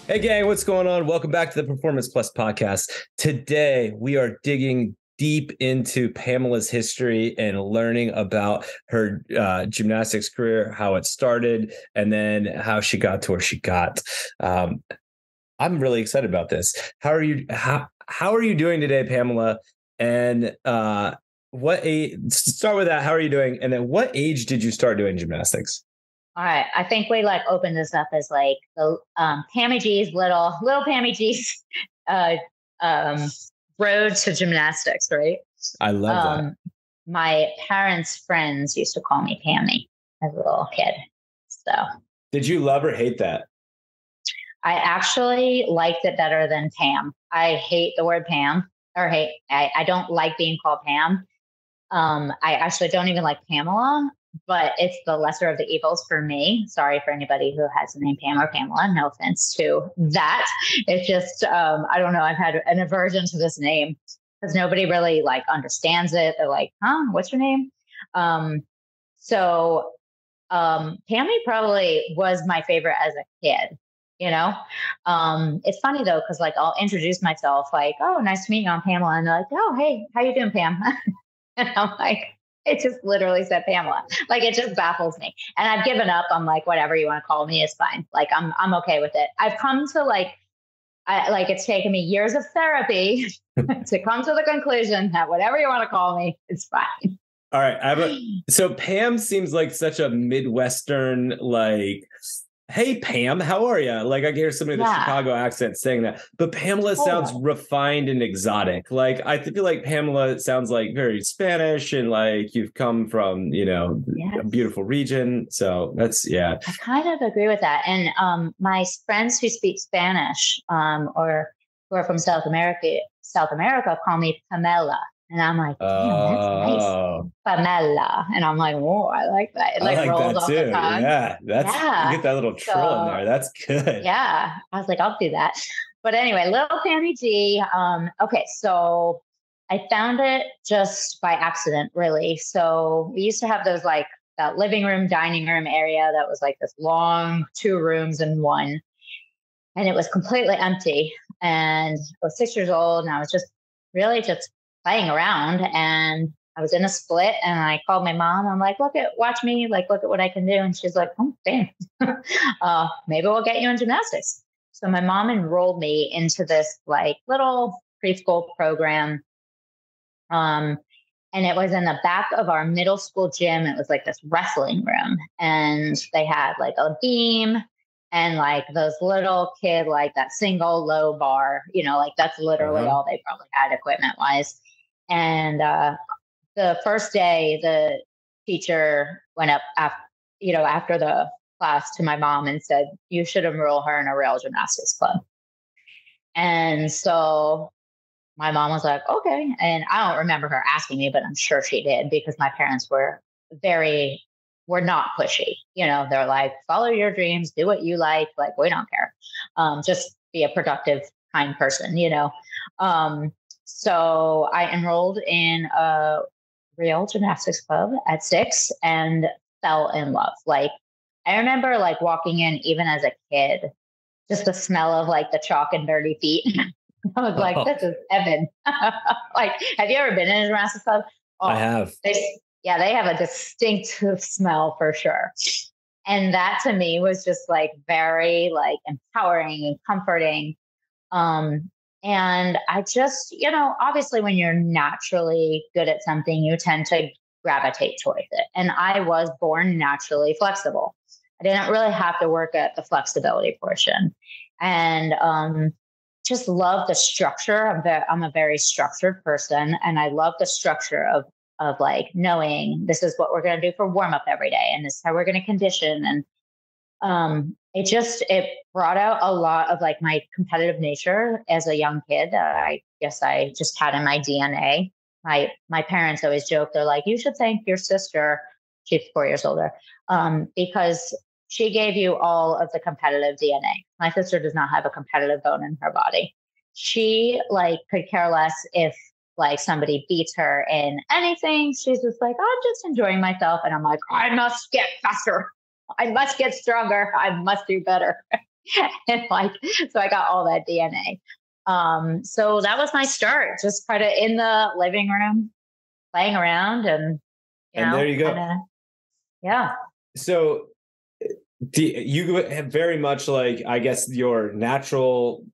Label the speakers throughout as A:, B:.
A: Hey gang, what's going on? Welcome back to the Performance Plus podcast. Today we are digging deep into Pamela's history and learning about her gymnastics career, how it started, and then how she got to where she got. I'm really excited about this. How are you? How are you doing today, Pamela? And what age? Start with that. How are you doing? And then, what age did you start doing gymnastics?
B: All right. I think we opened this up as the Pammy G's little Pammy G's road to gymnastics, right?
A: I love that.
B: My parents' friends used to call me Pammy as a little kid. So
A: did you love or hate that?
B: I actually liked it better than Pam. I hate the word Pam I don't like being called Pam. I actually don't even like Pamela. But it's the lesser of the evils for me. Sorry for anybody who has the name Pam or Pamela. No offense to that. It's just, I don't know. I've had an aversion to this name because nobody really understands it. They're like, huh, what's your name? So Pammy probably was my favorite as a kid. It's funny though, because I'll introduce myself oh, nice to meet you, I'm Pamela. And they're like, oh, hey, how you doing, Pam? And I'm like, it just literally said Pamela. It just baffles me. And I've given up. I'm like, whatever you want to call me is fine. I'm okay with it. I've come to it's taken me years of therapy to come to the conclusion that whatever you want to call me, it's fine.
A: All right. So Pam seems like such a Midwestern, hey, Pam, how are you? I hear somebody with a Chicago accent saying that. But Pamela sounds refined and exotic. I feel like Pamela sounds very Spanish and you've come from, a beautiful region. So that's, yeah.
B: I kind of agree with that. And my friends who speak Spanish or who are from South America call me Pamela. And I'm like, damn, that's nice. Pamela. And I'm like, whoa, I like that. It rolls off the tongue.
A: Yeah. You get that little trill in there. That's good.
B: Yeah. I was like, I'll do that. But anyway, little Pammy G. Okay. So I found it just by accident, really. So we used to have those that living room, dining room area that was this long 2 rooms in one. And it was completely empty. And I was 6 years old and I was just really just playing around, and I was in a split, and I called my mom. I'm like, watch me, look at what I can do. And she's like, oh, damn, maybe we'll get you in gymnastics. So my mom enrolled me into this little preschool program. And it was in the back of our middle school gym. It was this wrestling room, and they had a beam and those little kid, that single low bar, that's literally all they probably had equipment wise. And the first day, the teacher went up after the class to my mom and said, you should enroll her in a real gymnastics club. And so my mom was like, okay. And I don't remember her asking me, but I'm sure she did, because my parents were not pushy. They're like, follow your dreams, do what you like. We don't care. Just be a productive, kind person, So I enrolled in a real gymnastics club at 6 and fell in love. I remember walking in, even as a kid, just the smell of the chalk and dirty feet. I was like, this is heaven. Have you ever been in a gymnastics club?
A: I have.
B: They have a distinctive smell for sure. And that to me was just very empowering and comforting. And I just, obviously when you're naturally good at something, you tend to gravitate towards it. And I was born naturally flexible. I didn't really have to work at the flexibility portion. And just love the structure. I'm a very structured person, and I love the structure of knowing this is what we're going to do for warm up every day, and this is how we're going to condition. And it brought out a lot of my competitive nature as a young kid that I guess I just had in my DNA. My parents always joke, they're like, you should thank your sister. She's 4 years older, because she gave you all of the competitive DNA. My sister does not have a competitive bone in her body. She could care less if somebody beats her in anything. She's just I'm just enjoying myself. And I'm like, I must get faster. I must get stronger. I must do better. And like, so I got all that DNA. So that was my start, just kind of in the living room, playing around and,
A: And there you go.
B: Yeah.
A: So you have very much like, I guess your natural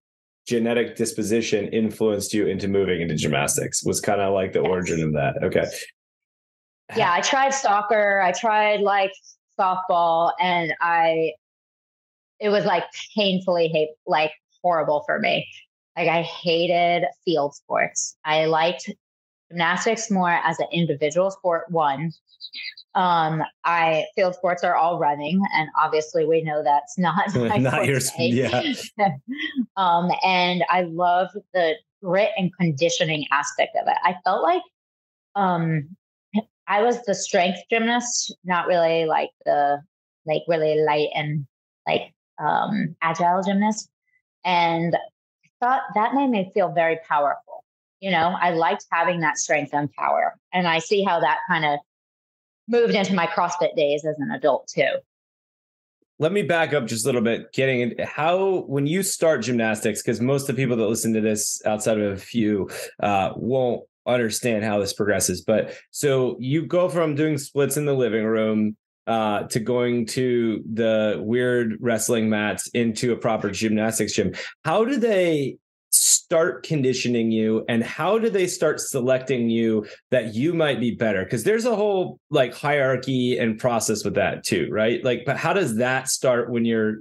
A: genetic disposition influenced you into moving into gymnastics was kind of like the origin of that. Okay.
B: Yeah. I tried soccer. I tried like softball, and it was like painfully like horrible for me. Like I hated field sports. I liked gymnastics more as an individual sport. One, field sports are all running, and obviously we know that's not my
A: not your, yeah.
B: And I love the grit and conditioning aspect of it. I felt like, I was the strength gymnast, not really like the like really light and like agile gymnast. And I thought that made me feel very powerful. I liked having that strength and power. And I see how that kind of moved into my CrossFit days as an adult too.
A: Let me back up just a little bit, getting into how, when you start gymnastics, because most of the people that listen to this outside of a few won't understand how this progresses. But so you go from doing splits in the living room to going to the weird wrestling mats into a proper gymnastics gym. How do they start conditioning you, and how do they start selecting you that you might be better? Because there's a whole like hierarchy and process with that too, right? Like, but how does that start when you're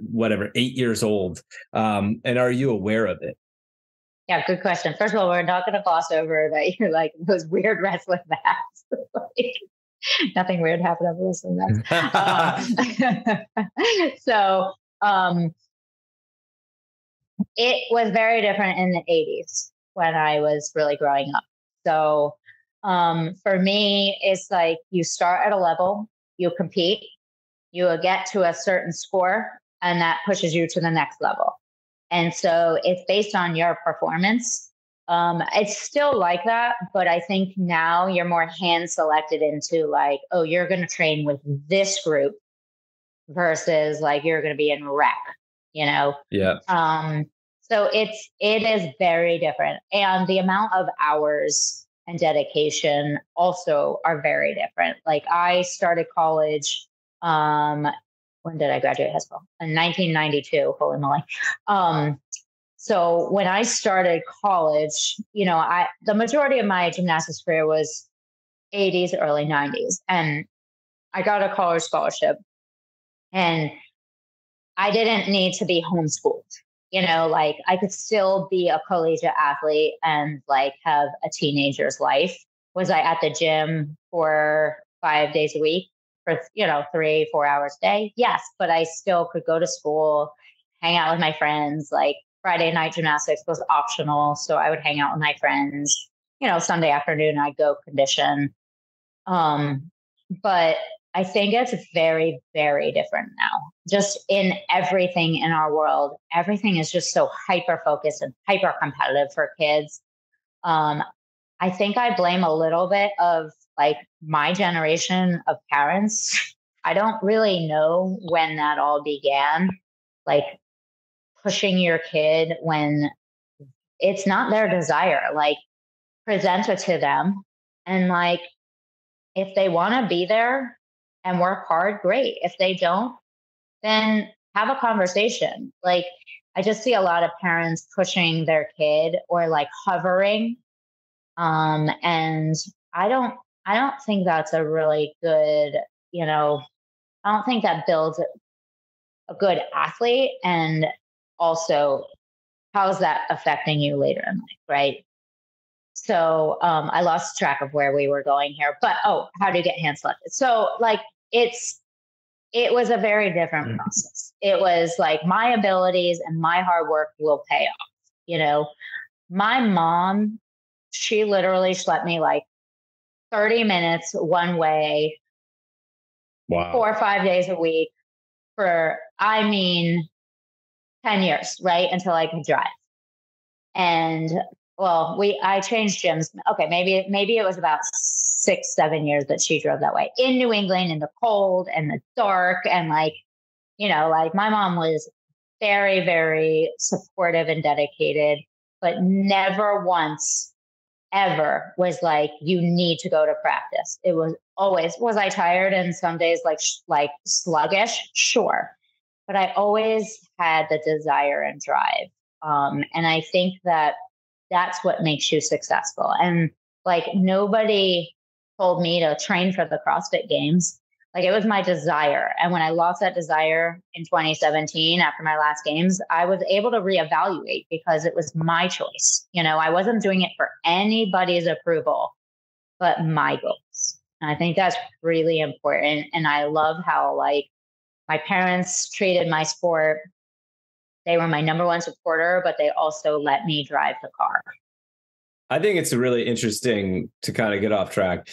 A: 8 years old? And are you aware of it?
B: Yeah, good question. First of all, we're not going to gloss over that you're like those weird wrestling mats. Like, nothing weird happened over wrestling mats. It was very different in the 80s when I was really growing up. So for me, it's like you start at a level, you compete, you get to a certain score, and that pushes you to the next level. And so it's based on your performance. It's still like that, but I think now you're more hand selected into like, oh, you're going to train with this group versus like you're going to be in rec,
A: Yeah.
B: So it is very different. And the amount of hours and dedication also are very different. Like I started college, when did I graduate high school? In 1992, holy moly. So when I started college, the majority of my gymnastics career was 80s, early 90s. And I got a college scholarship, and I didn't need to be homeschooled. Like I could still be a collegiate athlete and like have a teenager's life. Was I at the gym for 5 days a week for, 3-4 hours a day? Yes, but I still could go to school, hang out with my friends. Like Friday night gymnastics was optional. So I would hang out with my friends, Sunday afternoon I'd go condition. But I think it's very, very different now. Just in everything in our world, everything is just so hyper focused and hyper competitive for kids. I think I blame a little bit of like my generation of parents. I don't really know when that all began, like pushing your kid when it's not their desire. Like present it to them, and like if they want to be there and work hard, great. If they don't, then have a conversation. Like I just see a lot of parents pushing their kid or like hovering. And I don't think that's a really good, I don't think that builds a good athlete. And also, how is that affecting you later in life, right? So I lost track of where we were going here, but how do you get hand selected? So like it was a very different process. It was like my abilities and my hard work will pay off. My mom, she literally schlepped me like 30 minutes one way,
A: wow,
B: 4 or 5 days a week for, 10 years, right? Until I could drive. And I changed gyms. Okay. Maybe it was about 6-7 years that she drove that way in New England in the cold and the dark. And like my mom was very, very supportive and dedicated, but never once ever was like, you need to go to practice. It was always, was I tired and some days like sluggish? Sure. But I always had the desire and drive. And I think that that's what makes you successful. And like nobody told me to train for the CrossFit Games. Like it was my desire. And when I lost that desire in 2017 after my last games, I was able to reevaluate because it was my choice. You know, I wasn't doing it for anybody's approval, but my goals. And I think that's really important. And I love how like my parents treated my sport. They were my number one supporter, but they also let me drive the car.
A: I think it's really interesting to kind of get off track.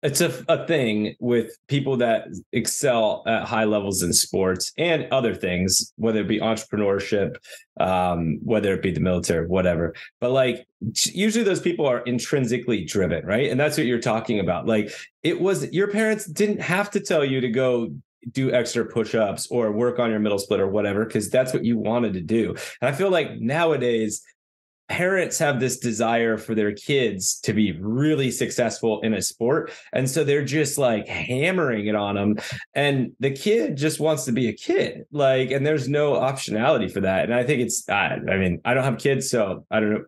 A: It's a thing with people that excel at high levels in sports and other things, whether it be entrepreneurship, whether it be the military, whatever. But like usually those people are intrinsically driven, right? And that's what you're talking about. Like it was your parents didn't have to tell you to go do extra push-ups or work on your middle split or whatever, because that's what you wanted to do. And I feel like nowadays parents have this desire for their kids to be really successful in a sport. And so they're just like hammering it on them. And the kid just wants to be a kid. Like, and there's no optionality for that. And I think it's, I mean, I don't have kids, so I don't know,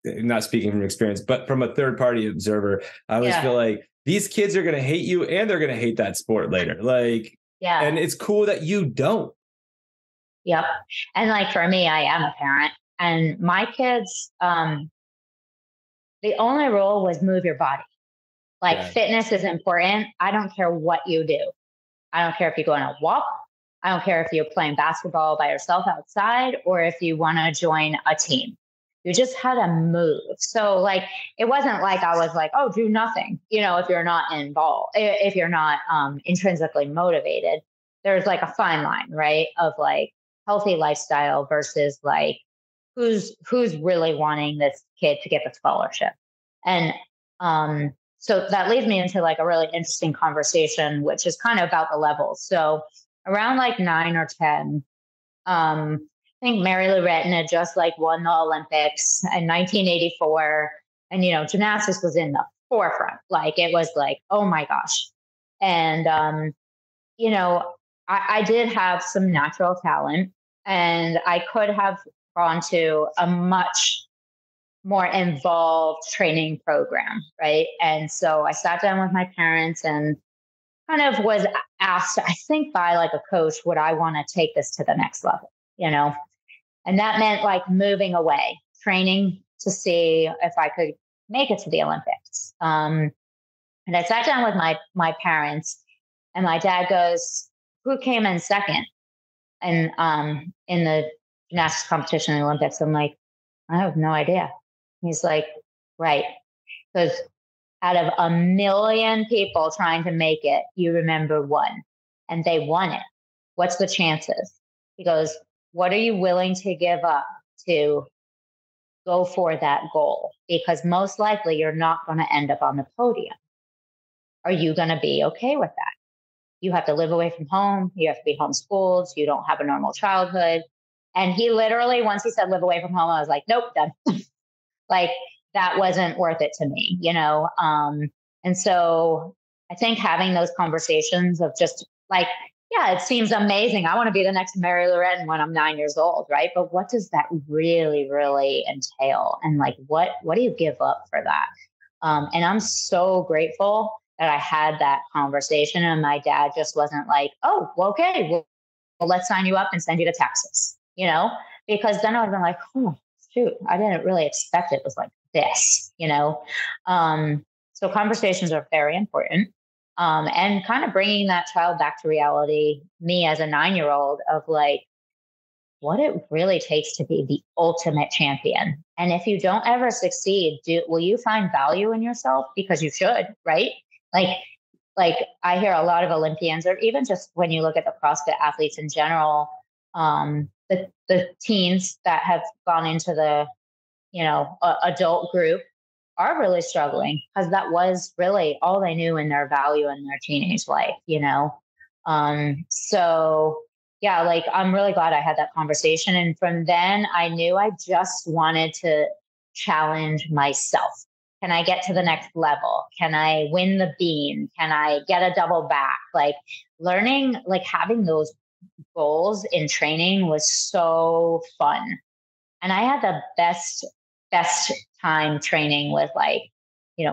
A: I'm not speaking from experience, but from a third party observer, I always feel like these kids are going to hate you and they're going to hate that sport later. Like, and it's cool that you don't.
B: Yep. And like for me, I am a parent. And my kids, the only rule was move your body. Like fitness is important. I don't care what you do. I don't care if you go on a walk. I don't care if you're playing basketball by yourself outside or if you want to join a team. You just had to move. So like, it wasn't like I was like, oh, do nothing. You know, if you're not involved, if you're not intrinsically motivated, there's like a fine line, right? Of like healthy lifestyle versus like, who's really wanting this kid to get the scholarship. And so that leads me into like a really interesting conversation, which is kind of about the levels. So around like 9 or 10, I think Mary Lou Retton had just like won the Olympics in 1984. And, you know, gymnastics was in the forefront. Like it was like, oh my gosh. And, you know, I did have some natural talent and I could have gone to a much more involved training program, right? And so I sat down with my parents and kind of was asked, I think by like a coach, would I want to take this to the next level, you know? And that meant like moving away, training to see if I could make it to the Olympics. And I sat down with my parents and my dad goes, who came in second? And in the gymnastics competition in the Olympics. I'm like, I have no idea. He's like, right. Because out of a million people trying to make it, you remember one and they won it. What's the chances? He goes, what are you willing to give up to go for that goal? Because most likely you're not going to end up on the podium. Are you going to be okay with that? You have to live away from home. You have to be homeschooled. You don't have a normal childhood. And he literally, once he said live away from home, I was like, nope, done. Like that wasn't worth it to me, you know? And so I think having those conversations of just like, yeah, it seems amazing. I want to be the next Mary Lou Retton when I'm 9 years old, right? But what does that really, really entail? And like, what do you give up for that? And I'm so grateful that I had that conversation and my dad just wasn't like, oh, well, okay, well, let's sign you up and send you to Texas, you know, because then I would have been like, oh, shoot, I didn't really expect it was like this, you know? So conversations are very important. And kind of bringing that child back to reality, me as a 9-year-old of like, what it really takes to be the ultimate champion. And if you don't ever succeed, will you find value in yourself? Because you should, right? Like I hear a lot of Olympians, or even just when you look at the CrossFit athletes in general, the teens that have gone into the, you know, adult group are really struggling because that was really all they knew in their value in their teenage life, you know? So yeah, like I'm really glad I had that conversation. And from then I knew I just wanted to challenge myself. Can I get to the next level? Can I win the beam? Can I get a double back? Like learning, like having those goals in training was so fun. And I had the best time training with like,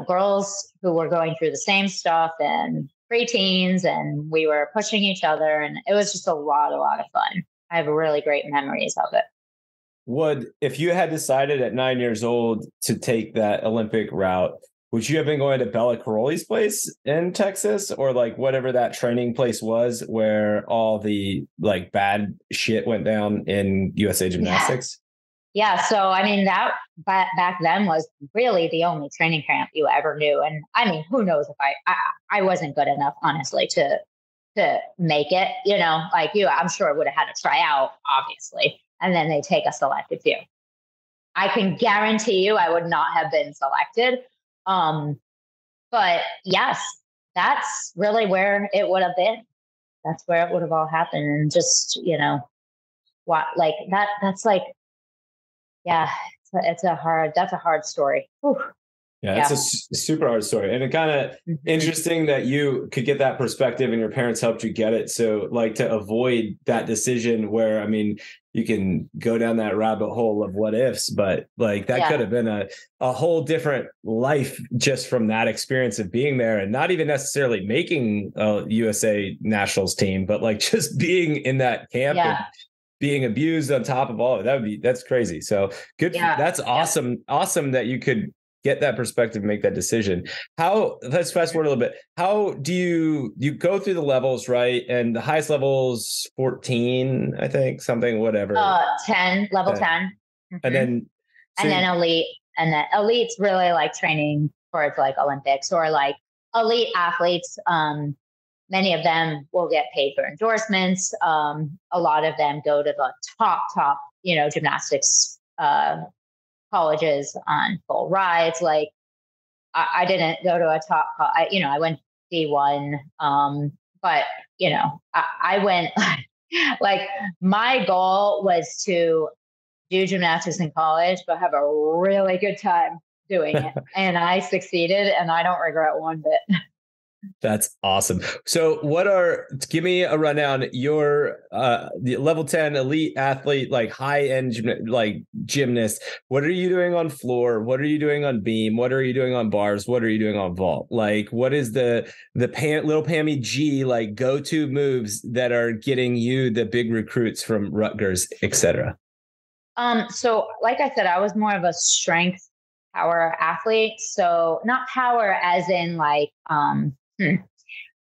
B: girls who were going through the same stuff and preteens, and we were pushing each other, and it was just a lot of fun. I have really great memories of it.
A: If you had decided at 9 years old to take that Olympic route, would you have been going to Bella Caroli's place in Texas, or like whatever that training place was where all the like bad shit went down in USA Gymnastics?
B: Yeah. So, I mean, that back then was really the only training camp you ever knew. And I mean, who knows if I wasn't good enough, honestly, to make it, like you, I'm sure I would have had to try out, obviously. And then they take a selected few. I can guarantee you I would not have been selected. But yes, that's really where it would have been. That's where it would have all happened. And just, what, like that's like, yeah, that's a hard story. Whew.
A: Yeah, it's a super hard story. And it kind of interesting that you could get that perspective and your parents helped you get it. So like to avoid that decision where, I mean, you can go down that rabbit hole of what ifs, but like that could have been a whole different life just from that experience of being there, and not even necessarily making a USA nationals team, but like just being in that camp and being abused on top of all of it. That's crazy. So good. That's awesome. Yeah. Awesome that you could get that perspective, make that decision. Let's fast forward a little bit. How do you go through the levels, right? And the highest level's 14, I think, something, whatever.
B: 10, level 10. Mm-hmm.
A: And then
B: elite. And then elite's really like training towards like Olympics or like elite athletes. Many of them will get paid for endorsements. A lot of them go to the top, gymnastics colleges on full rides. Like I didn't go to a top, I went D1. But I went like my goal was to do gymnastics in college, but have a really good time doing it. And I succeeded, and I don't regret one bit.
A: That's awesome. So give me a rundown. You're the level 10 elite athlete, like high end, like gymnast. What are you doing on floor? What are you doing on beam? What are you doing on bars? What are you doing on vault? Like, what is the little Pammy G, like go-to moves that are getting you the big recruits from Rutgers, et cetera?
B: So like I said, I was more of a strength power athlete. So not power as in like,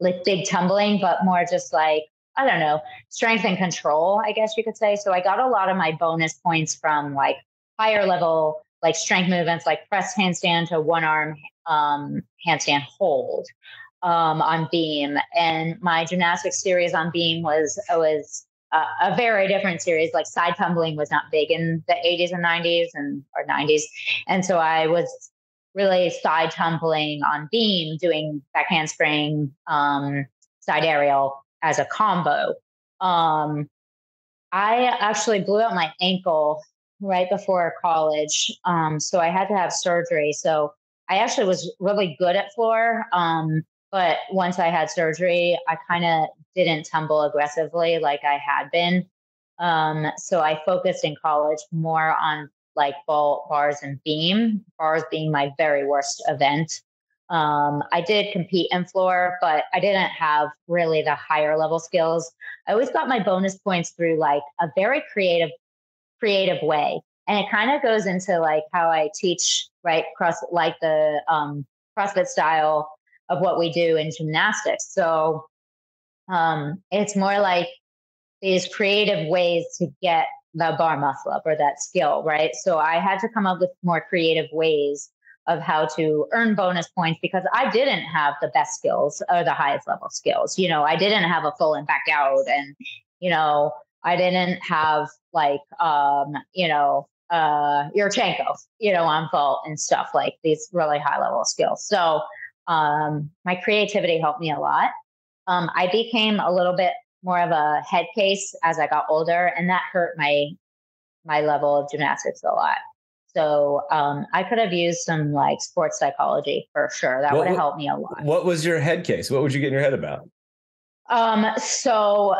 B: like big tumbling, but more just like, I don't know, strength and control, I guess you could say. So I got a lot of my bonus points from like higher level, like strength movements, like press handstand to one arm handstand hold on beam. And my gymnastics series on beam was a very different series. Like side tumbling was not big in the 80s and 90s or 90s. And so I was really side tumbling on beam, doing back handspring, side aerial as a combo. I actually blew out my ankle right before college. So I had to have surgery. So I actually was really good at floor. But once I had surgery, I kind of didn't tumble aggressively like I had been. So I focused in college more on like vault, bars, and beam, bars being my very worst event. I did compete in floor, but I didn't have really the higher level skills. I always got my bonus points through like a very creative way. And it kind of goes into like how I teach, right? Like the CrossFit style of what we do in gymnastics. So it's more like these creative ways to get the bar muscle up or that skill, right? So I had to come up with more creative ways of how to earn bonus points because I didn't have the best skills or the highest level skills. I didn't have a full and back out, and, I didn't have like, Yurchenko, on vault and stuff, like these really high level skills. So my creativity helped me a lot. I became a little bit more of a head case as I got older, and that hurt my level of gymnastics a lot. So I could have used some like sports psychology for sure. That would have helped me a lot.
A: What was your head case? What would you get in your head about?
B: So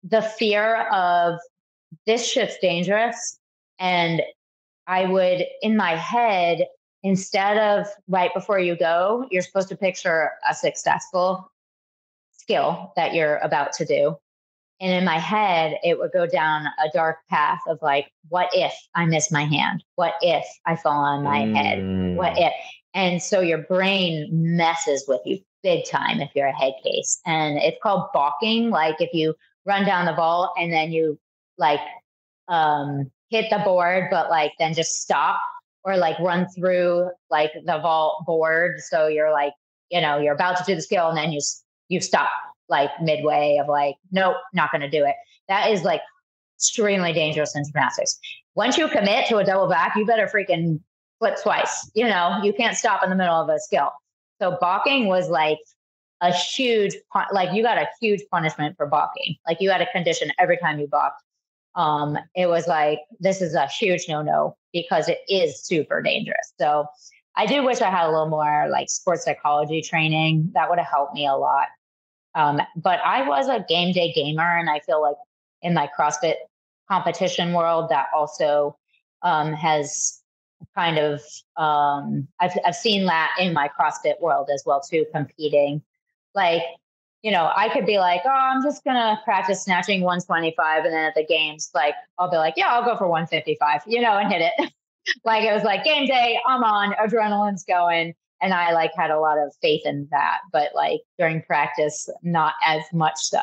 B: the fear of this shit's dangerous. And I would, in my head, instead of right before you go, you're supposed to picture a successful skill that you're about to do. And in my head, it would go down a dark path of like, what if I miss my hand? What if I fall on my head? What if? And so your brain messes with you big time if you're a head case. And it's called balking. Like if you run down the vault and then you like hit the board, but like then just stop, or like run through like the vault board. So you're like, you're about to do the skill and then you stop like midway of like, nope, not going to do it. That is like extremely dangerous in gymnastics. Once you commit to a double back, you better freaking flip twice. You can't stop in the middle of a skill. So balking was like a huge, like you got a huge punishment for balking. Like you had a condition every time you balked. It was like, this is a huge no-no because it is super dangerous. So I do wish I had a little more like sports psychology training. That would have helped me a lot. But I was a game day gamer, and I feel like in my CrossFit competition world, that also has kind of I've seen that in my CrossFit world as well too, competing. Like, I could be like, oh, I'm just gonna practice snatching 125, and then at the games, like I'll be like, yeah, I'll go for 155, and hit it. Like it was like game day, I'm on, adrenaline's going. And I like had a lot of faith in that, but like during practice, not as much so,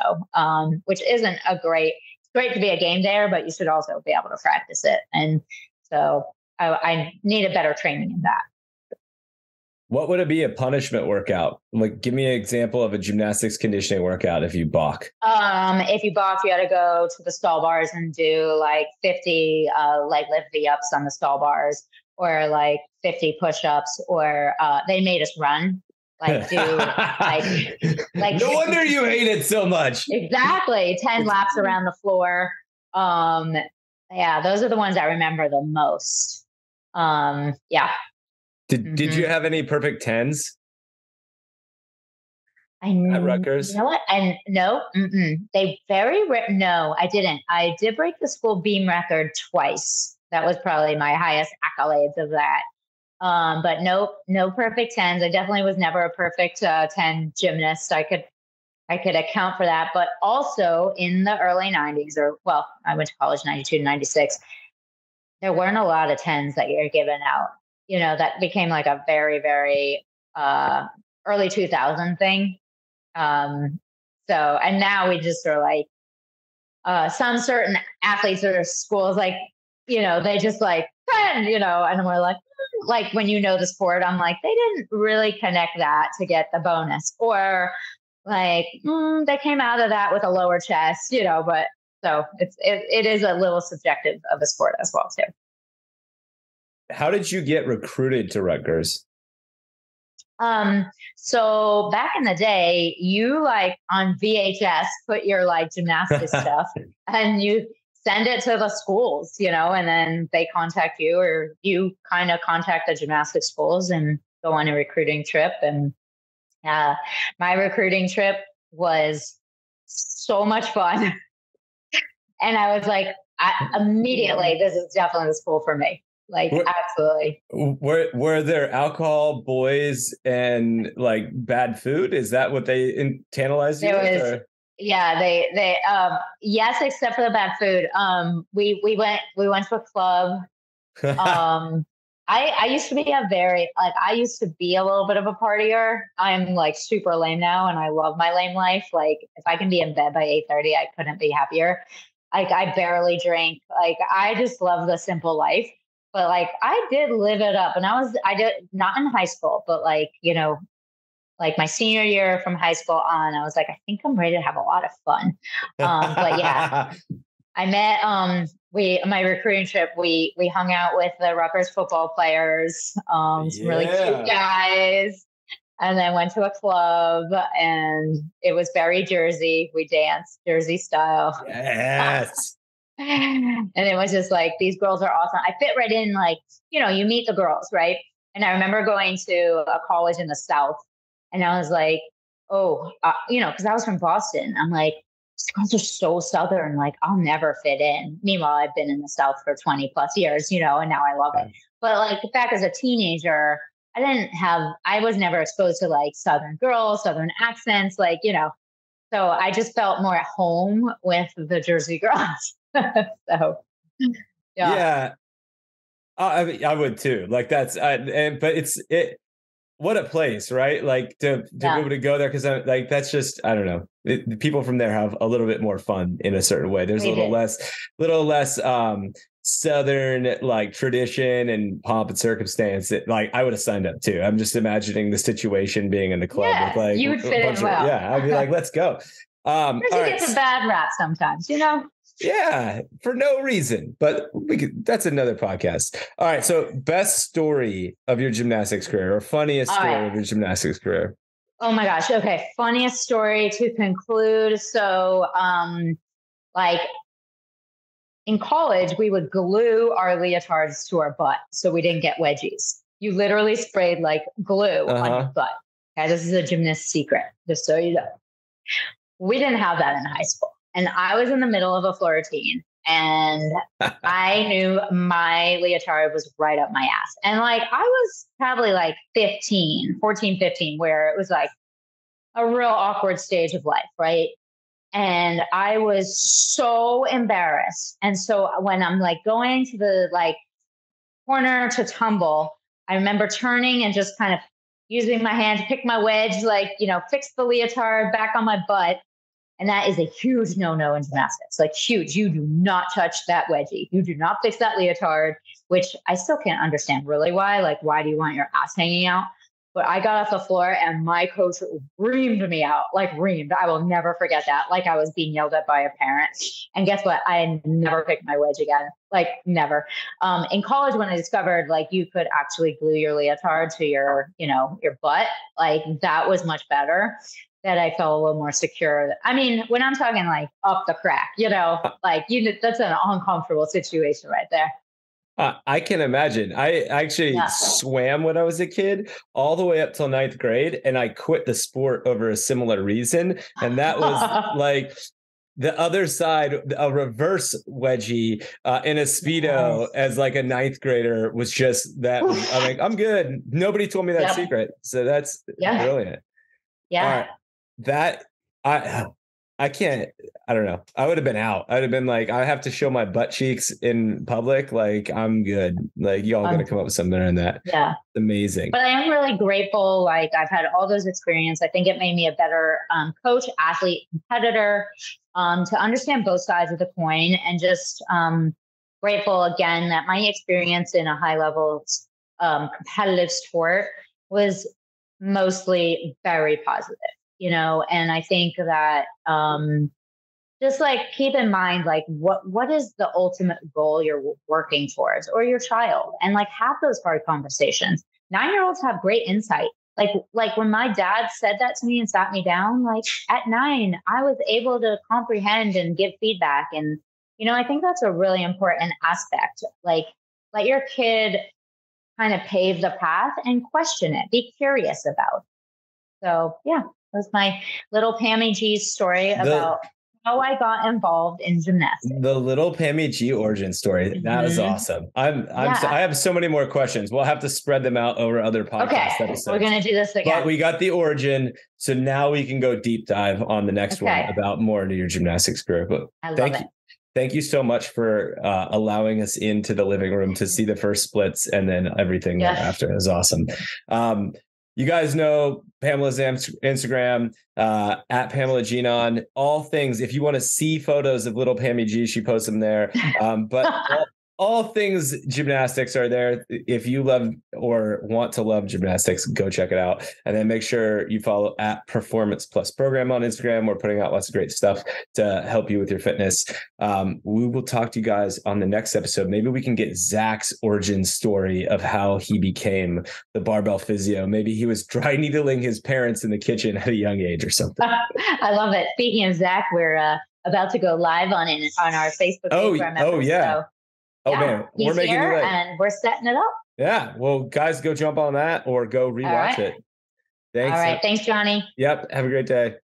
B: which isn't it's great to be a game dayer, but you should also be able to practice it. And so I need a better training in that.
A: What would it be a punishment workout? Like, give me an example of a gymnastics conditioning workout if you balk.
B: If you balk, you got to go to the stall bars and do like 50 leg lift V-ups on the stall bars, or like 50 push-ups, or they made us run. Like do like
A: no wonder you hate it so much.
B: Exactly. 10 laps around the floor. Yeah, those are the ones I remember the most. Yeah.
A: Did you have any perfect 10s? At Rutgers?
B: You know what? And no, they no, I didn't. I did break the school beam record twice. That was probably my highest accolades of that. But no perfect 10s. I definitely was never a perfect 10 gymnast. I could account for that. But also in the early 90s, I went to college 92 to 96, there weren't a lot of 10s that you're given out. That became like a very, very early 2000 thing. And now we just are like, some certain athletes or schools, like, they just like, 10, and we're like when the sport, I'm like, they didn't really connect that to get the bonus, or like, they came out of that with a lower chest, but so it is a little subjective of a sport as well too.
A: How did you get recruited to Rutgers?
B: So back in the day, you like on VHS put your like gymnastics stuff and you send it to the schools, and then they contact you, or you kind of contact the gymnastics schools and go on a recruiting trip. And my recruiting trip was so much fun. And I was like, immediately, this is definitely the school for me. Like, absolutely.
A: Were there alcohol, boys, and like bad food? Is that what they tantalized you with?
B: Yeah, they yes, except for the bad food. We went to a club. I used to be I used to be a little bit of a partier. I'm like super lame now, and I love my lame life. Like if I can be in bed by 8:30, I couldn't be happier. Like I barely drink. Like I just love the simple life. But like I did live it up, and I did not in high school, but like, like my senior year from high school on, I was like, I think I'm ready to have a lot of fun. But yeah, I met, my recruiting trip, we hung out with the Rutgers football players, some really cute guys. and then went to a club, and it was very Jersey. We danced Jersey style.
A: Yes.
B: And it was just like, these girls are awesome. I fit right in, like, you meet the girls, right? And I remember going to a college in the South, and I was like, oh, because I was from Boston. I'm like, these girls are so Southern, like, I'll never fit in. Meanwhile, I've been in the South for 20 plus years, and now I love it. But like back as a teenager, I was never exposed to like Southern girls, Southern accents, like, so I just felt more at home with the Jersey girls. So, yeah.
A: I would too. Like that's, but what a place, right? Like to be able to go there. Cause that's just, I don't know. The people from there have a little bit more fun in a certain way. There's a little less, Southern like tradition and pomp and circumstance that like I would have signed up too. I'm just imagining the situation being in the club with like
B: you would fit in well.
A: I'd be like, let's go.
B: You get a bad rap sometimes,
A: Yeah, for no reason, but that's another podcast. All right. So best story of your gymnastics career or funniest story of your gymnastics career.
B: Oh my gosh. Okay. Funniest story to conclude. So, like in college, we would glue our leotards to our butt so we didn't get wedgies. You literally sprayed like glue on your butt. Okay. This is a gymnast secret, just so you know. We didn't have that in high school. And I was in the middle of a floor routine, and I knew my leotard was right up my ass. And like, I was probably like 14, 15, where it was like a real awkward stage of life. Right. And I was so embarrassed. And so when I'm like going to the like corner to tumble, I remember turning and just kind of using my hand to pick my wedge, like, fix the leotard back on my butt. And that is a huge no-no in gymnastics, like huge. You do not touch that wedgie. You do not fix that leotard, which I still can't understand really why. Like, why do you want your ass hanging out? But I got off the floor and my coach reamed me out, like reamed. I will never forget that. Like I was being yelled at by a parent. And guess what? I never picked my wedge again. Like never. In college, when I discovered like you could actually glue your leotard to your, your butt, like that was much better. That I felt a little more secure. I mean, when I'm talking like up the crack, that's an uncomfortable situation right there.
A: I can imagine. I actually swam when I was a kid all the way up till 9th grade, and I quit the sport over a similar reason. And that was like the other side, a reverse wedgie in a Speedo as like a 9th grader was just that. I'm like, I'm good. Nobody told me that secret. So that's brilliant.
B: Yeah.
A: All right. That I can't, I don't know. I would have been out. I'd have been like, I have to show my butt cheeks in public. Like I'm good. Like y'all got to come up with something in that.
B: Yeah.
A: Amazing.
B: But I am really grateful. Like I've had all those experiences. I think it made me a better coach, athlete, competitor, to understand both sides of the coin, and just grateful again that my experience in a high level competitive sport was mostly very positive. And I think that just like keep in mind, like what is the ultimate goal you're working towards, or your child, and like have those hard conversations. 9-year-olds have great insight. Like when my dad said that to me and sat me down, like at 9, I was able to comprehend and give feedback. And, I think that's a really important aspect. Like let your kid kind of pave the path and question it, be curious about. So yeah. Was my little Pammy G story about how I got involved in gymnastics.
A: The little Pammy G origin story. That was awesome. I have so many more questions. We'll have to spread them out over other podcast episodes.
B: We're going to do this again.
A: But we got the origin. So now we can go deep dive on the next one about more into your gymnastics career. But thank you so much for allowing us into the living room to see the first splits and then everything thereafter. It was awesome. You guys know Pamela's Instagram, at Pamela Gagnon, all things. If you want to see photos of little Pammy G, she posts them there. But all things gymnastics are there. If you love or want to love gymnastics, go check it out. And then make sure you follow at Performance Plus Program on Instagram. We're putting out lots of great stuff to help you with your fitness. We will talk to you guys on the next episode. Maybe we can get Zach's origin story of how he became the Barbell Physio. Maybe he was dry needling his parents in the kitchen at a young age or something.
B: I love it. Speaking of Zach, we're about to go live on our Facebook page.
A: Oh yeah.
B: So,
A: man, we're making it late.
B: And we're setting it up.
A: Yeah. Well, guys, go jump on that or go rewatch it. Thanks.
B: All right. Thanks, Johnny.
A: Yep. Have a great day.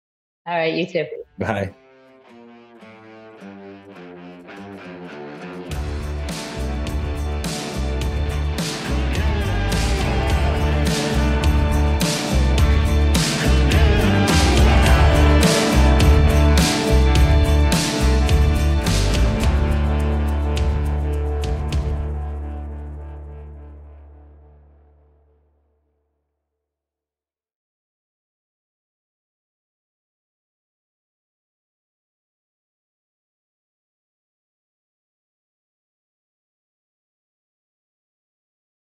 B: All right. You too.
A: Bye.